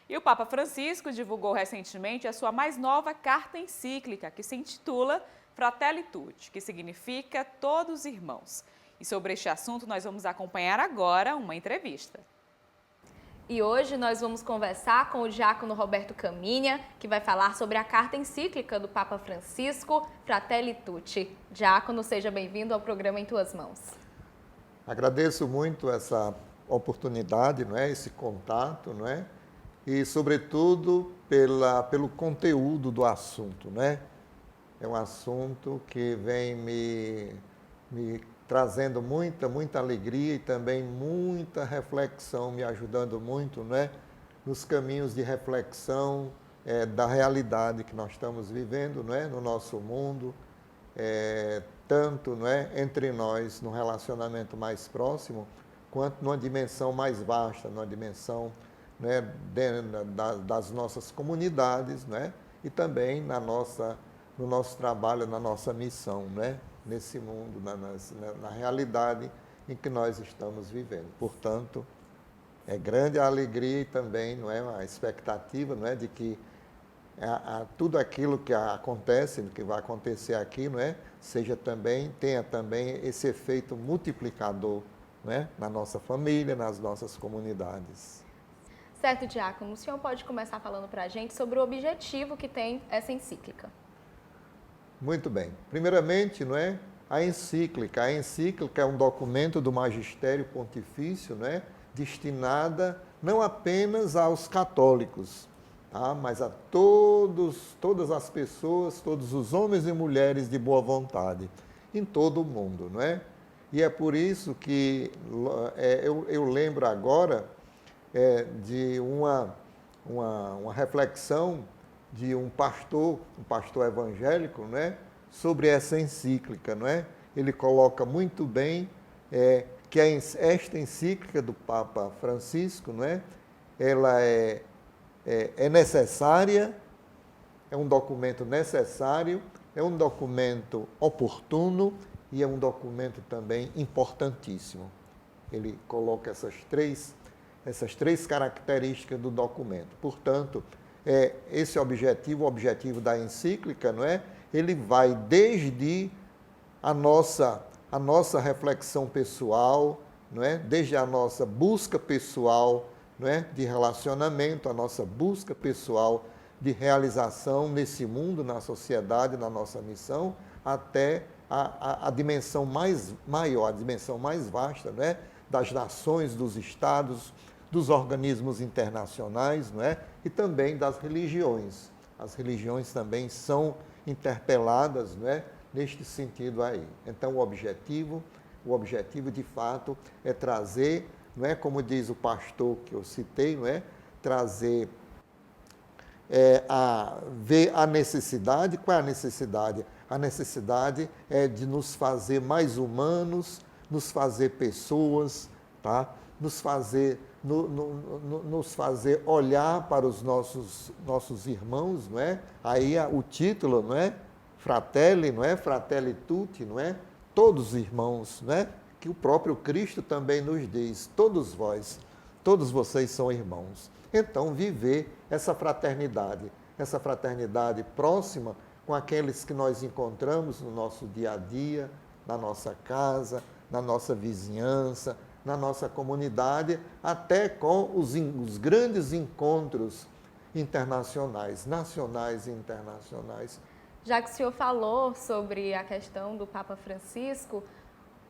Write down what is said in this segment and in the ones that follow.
E o Papa Francisco divulgou recentemente a sua mais nova carta encíclica, que se intitula Fratelli Tutti, que significa todos irmãos. E sobre este assunto nós vamos acompanhar agora uma entrevista. E hoje nós vamos conversar com o diácono Roberto Caminha, que vai falar sobre a carta encíclica do Papa Francisco, Fratelli Tutti. Diácono, seja bem-vindo ao programa Em Tuas Mãos. Agradeço muito essa oportunidade, esse contato, e, sobretudo, pelo conteúdo do assunto. É um assunto que vem me trazendo muita alegria e também muita reflexão, me ajudando muito, nos caminhos de reflexão da realidade que nós estamos vivendo, no nosso mundo, tanto entre nós, no relacionamento mais próximo, quanto numa dimensão mais vasta, numa dimensão das nossas comunidades, e também no nosso trabalho, na nossa missão, nesse mundo, na realidade em que nós estamos vivendo. Portanto, é grande a alegria e também a expectativa de que tudo aquilo que acontece, que vai acontecer aqui, tenha também esse efeito multiplicador na nossa família, nas nossas comunidades. Certo, diácono. O senhor pode começar falando para a gente sobre o objetivo que tem essa encíclica. Muito bem. Primeiramente, a encíclica. A encíclica é um documento do Magistério Pontifício, destinada não apenas aos católicos, mas a todas as pessoas, todos os homens e mulheres de boa vontade, em todo o mundo, E é por isso que eu lembro agora de uma reflexão de um pastor evangélico, sobre essa encíclica, Ele coloca muito bem que esta encíclica do Papa Francisco, ela é necessária, é um documento necessário, é um documento oportuno e é um documento também importantíssimo. Ele coloca essas três características do documento. Portanto, esse objetivo, o objetivo da encíclica, ele vai desde a nossa reflexão pessoal, desde a nossa busca pessoal, de relacionamento, a nossa busca pessoal de realização nesse mundo, na sociedade, na nossa missão, até a dimensão mais maior, a dimensão mais vasta, das nações, dos estados, dos organismos internacionais, e também das religiões. As religiões também são interpeladas, neste sentido aí. Então, o objetivo de fato é trazer, como diz o pastor que eu citei, trazer ver a necessidade. Qual é a necessidade? A necessidade é de nos fazer mais humanos, nos fazer pessoas, tá? nos fazer olhar para os nossos irmãos, Aí o título, Fratelli, Fratelli Tutti, Todos irmãos, Que o próprio Cristo também nos diz, todos vocês são irmãos. Então, viver essa fraternidade próxima com aqueles que nós encontramos no nosso dia a dia, na nossa casa, na nossa vizinhança, na nossa comunidade, até com os grandes encontros internacionais, nacionais e internacionais. Já que o senhor falou sobre a questão do Papa Francisco,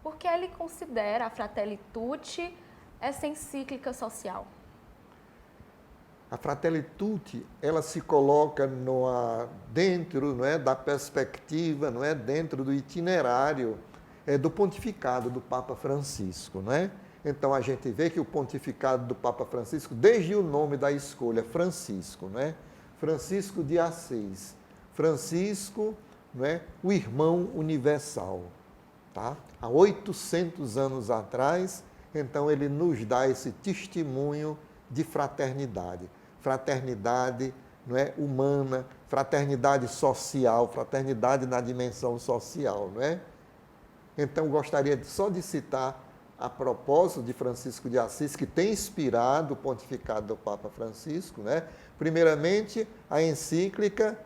por que ele considera a Fratelli Tutti essa encíclica social? A Fratelli Tutti, ela se coloca dentro da perspectiva, dentro do itinerário do pontificado do Papa Francisco. Então, a gente vê que o pontificado do Papa Francisco, desde o nome da escolha, Francisco, Francisco de Assis, Francisco, o irmão universal. Tá? Há 800 anos atrás, então ele nos dá esse testemunho de fraternidade. Fraternidade humana, fraternidade social, fraternidade na dimensão social. Então, gostaria só de citar a propósito de Francisco de Assis, que tem inspirado o pontificado do Papa Francisco, né? Primeiramente, a encíclica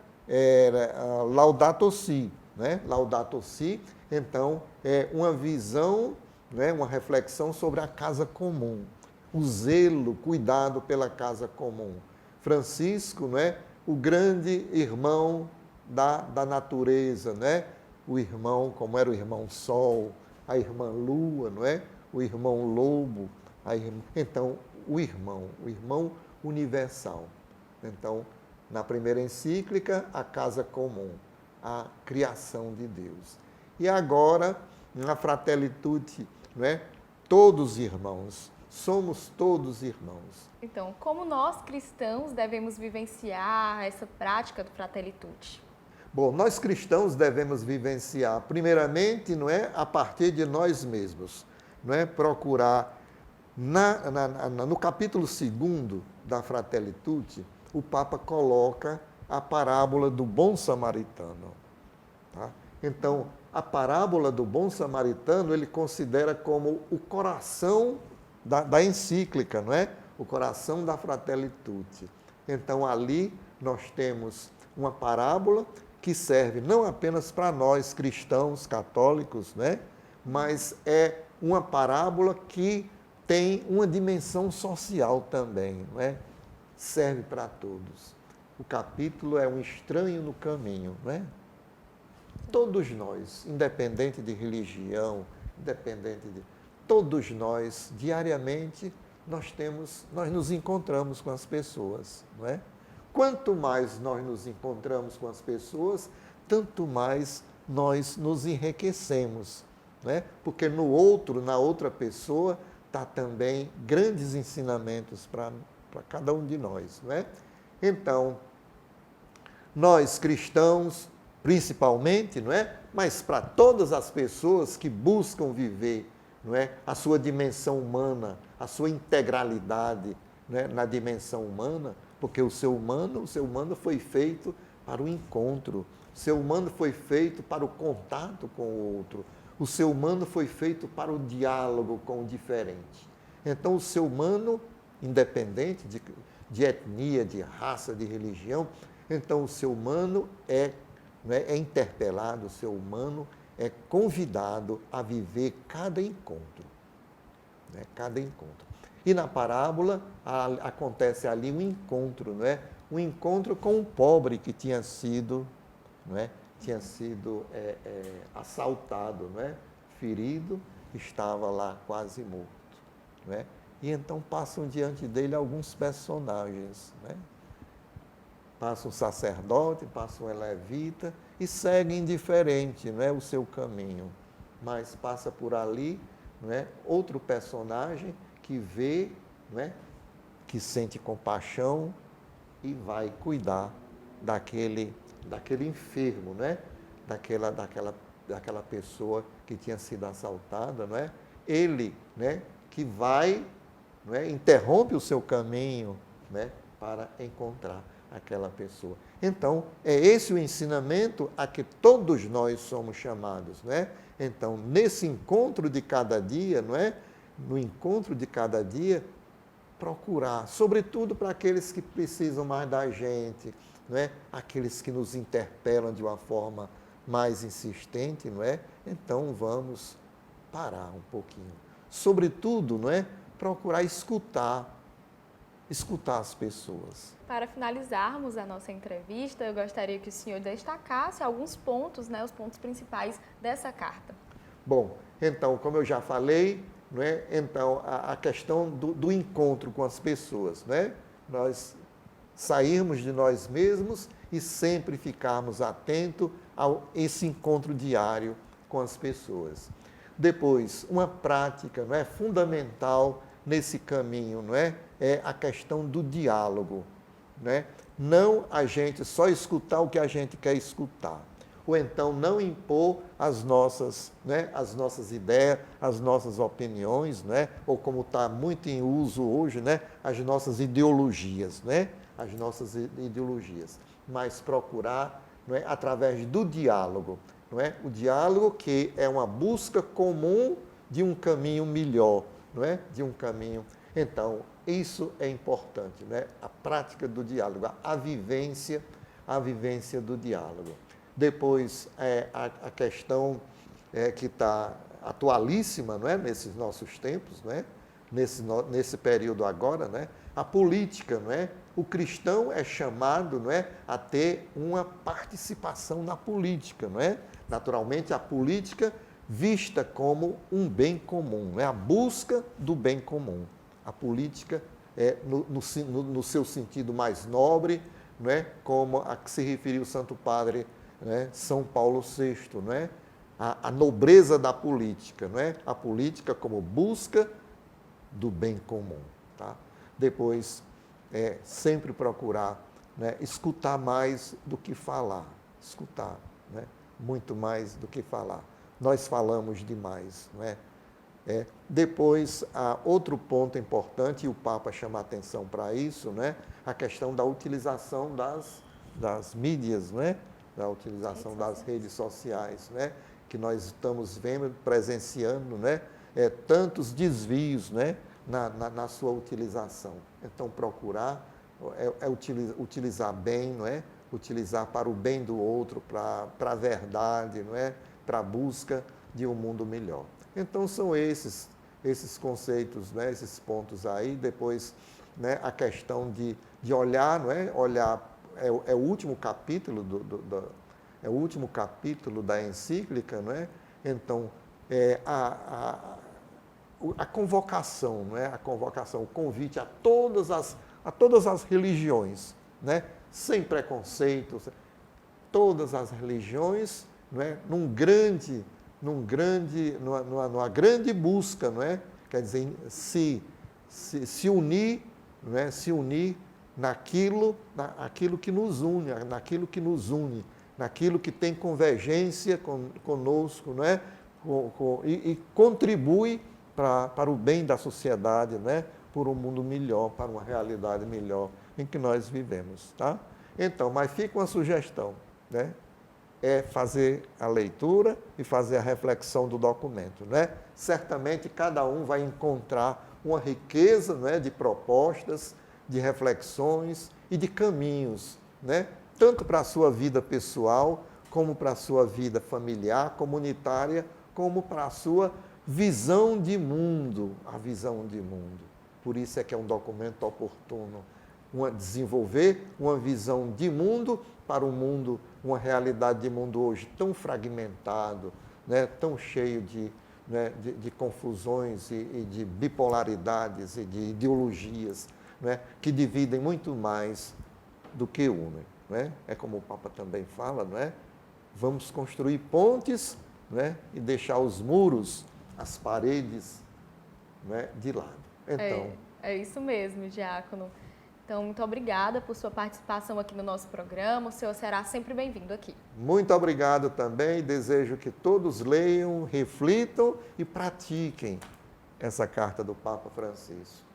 Laudato Si, né? Laudato Si, então, é uma visão, né? Uma reflexão sobre a casa comum, o zelo, cuidado pela casa comum. Francisco, né? O grande irmão da natureza, né? O irmão, como era o irmão Sol, a irmã Lua, não é? O irmão Lobo, então o irmão universal. Então, na primeira encíclica, a casa comum, a criação de Deus. E agora, na Fratelli Tutti, não é? Todos irmãos, somos todos irmãos. Então, como nós cristãos devemos vivenciar essa prática do Fratelli Tutti? Bom, nós cristãos devemos vivenciar, primeiramente, não é, a partir de nós mesmos, não é, procurar, no capítulo 2 da Fratelli Tutti, o Papa coloca a parábola do bom samaritano. Tá? Então, a parábola do bom samaritano, ele considera como o coração da encíclica, não é? O coração da Fratelli Tutti. Então, ali nós temos uma parábola que serve não apenas para nós cristãos católicos, né? Mas é uma parábola que tem uma dimensão social também, não é? Serve para todos. O capítulo é um estranho no caminho, não é? Todos nós, independente de religião, todos nós, diariamente, nós nos encontramos com as pessoas, não é? Quanto mais nós nos encontramos com as pessoas, tanto mais nós nos enriquecemos, né? Porque no outro, na outra pessoa, está também grandes ensinamentos para cada um de nós, não é? Então, nós cristãos, principalmente, não é? Mas para todas as pessoas que buscam viver, não é? A sua dimensão humana, a sua integralidade, não é? Na dimensão humana, porque o ser humano foi feito para o encontro, o ser humano foi feito para o contato com o outro, o ser humano foi feito para o diálogo com o diferente. Então, o ser humano, independente de etnia, de raça, de religião, então o ser humano é interpelado, o ser humano é convidado a viver cada encontro, né? Cada encontro. E na parábola acontece ali um encontro, não é? Um encontro com um pobre que tinha sido, não é? Tinha sido assaltado, não é? Ferido, estava lá quase morto, não é? E então passam diante dele alguns personagens, né? Passa um sacerdote, passa um levita e segue indiferente, não é, o seu caminho. Mas passa por ali, não é, outro personagem que vê, não é, que sente compaixão e vai cuidar daquele enfermo, não é? Daquela pessoa que tinha sido assaltada, não é? Ele, né, que vai, não é, interrompe o seu caminho, né, para encontrar aquela pessoa. Então, é esse o ensinamento a que todos nós somos chamados, não é? Então, nesse encontro de cada dia, não é? No encontro de cada dia, procurar, sobretudo para aqueles que precisam mais da gente, não é? Aqueles que nos interpelam de uma forma mais insistente, não é? Então, vamos parar um pouquinho. Sobretudo, não é? Procurar escutar as pessoas. Para finalizarmos a nossa entrevista, eu gostaria que o senhor destacasse alguns pontos, né, os pontos principais dessa carta. Bom, então, como eu já falei, não é? Então, a questão do encontro com as pessoas, né? Nós sairmos de nós mesmos e sempre ficarmos atentos a esse encontro diário com as pessoas. Depois, uma prática, não é, fundamental nesse caminho, não é? É a questão do diálogo, né? Não a gente só escutar o que a gente quer escutar, ou então não impor as nossas ideias, as nossas opiniões, né? Ou como está muito em uso hoje, né? As nossas ideologias, né? As nossas ideologias, mas procurar, não é? Através do diálogo, não é? O diálogo que é uma busca comum, de um caminho melhor, não é? De um caminho. Então, isso é importante, né? A prática do diálogo, a vivência do diálogo. Depois, a questão que está atualíssima, não é? Nesses nossos tempos, não é? Nesse período agora, né? A política, não é? O cristão é chamado, não é, a ter uma participação na política, não é? Naturalmente, a política vista como um bem comum, não é? A busca do bem comum. A política no seu sentido mais nobre, não é? Como a que se referiu o Santo Padre, né? São Paulo VI, não é? A nobreza da política, não é? A política como busca do bem comum, tá? Depois, sempre procurar, né, escutar mais do que falar, escutar, né, muito mais do que falar. Nós falamos demais, não é? Depois, outro ponto importante, e o Papa chama a atenção para isso, né, a questão da utilização das mídias, né, da utilização das redes sociais, né, que nós estamos vendo, presenciando, né, tantos desvios, né, na sua utilização. Então, procurar utilizar bem, não é? Utilizar para o bem do outro, para a verdade, não é? Para a busca de um mundo melhor. Então, são esses conceitos, né? Esses pontos aí. Depois, né? A questão de olhar, não é? Olhar, o último capítulo é o último capítulo da encíclica, não é? Então, a convocação, não é? A convocação, o convite a todas as religiões, né? Sem preconceitos, todas as religiões, não é? Numa grande busca, não é? Quer dizer, se unir, não é? Se unir naquilo que nos une, naquilo que tem convergência conosco, não é? E contribui para o bem da sociedade, né? Por um mundo melhor, para uma realidade melhor em que nós vivemos, tá? Então, mas fica uma sugestão, né? É fazer a leitura e fazer a reflexão do documento, né? Certamente cada um vai encontrar uma riqueza, né, de propostas, de reflexões e de caminhos, né? Tanto para a sua vida pessoal, como para a sua vida familiar, comunitária, como para a sua visão de mundo, a visão de mundo. Por isso é que é um documento oportuno, desenvolver uma visão de mundo para um mundo, uma realidade de mundo hoje tão fragmentado, né, tão cheio de confusões e de bipolaridades e de ideologias, né, que dividem muito mais do que unem. Né? É como o Papa também fala, não é? Vamos construir pontes, né, e deixar os muros, as paredes, né, de lado. Então, é isso mesmo, diácono. Então, muito obrigada por sua participação aqui no nosso programa. O senhor será sempre bem-vindo aqui. Muito obrigado também. Desejo que todos leiam, reflitam e pratiquem essa carta do Papa Francisco.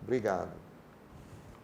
Obrigado.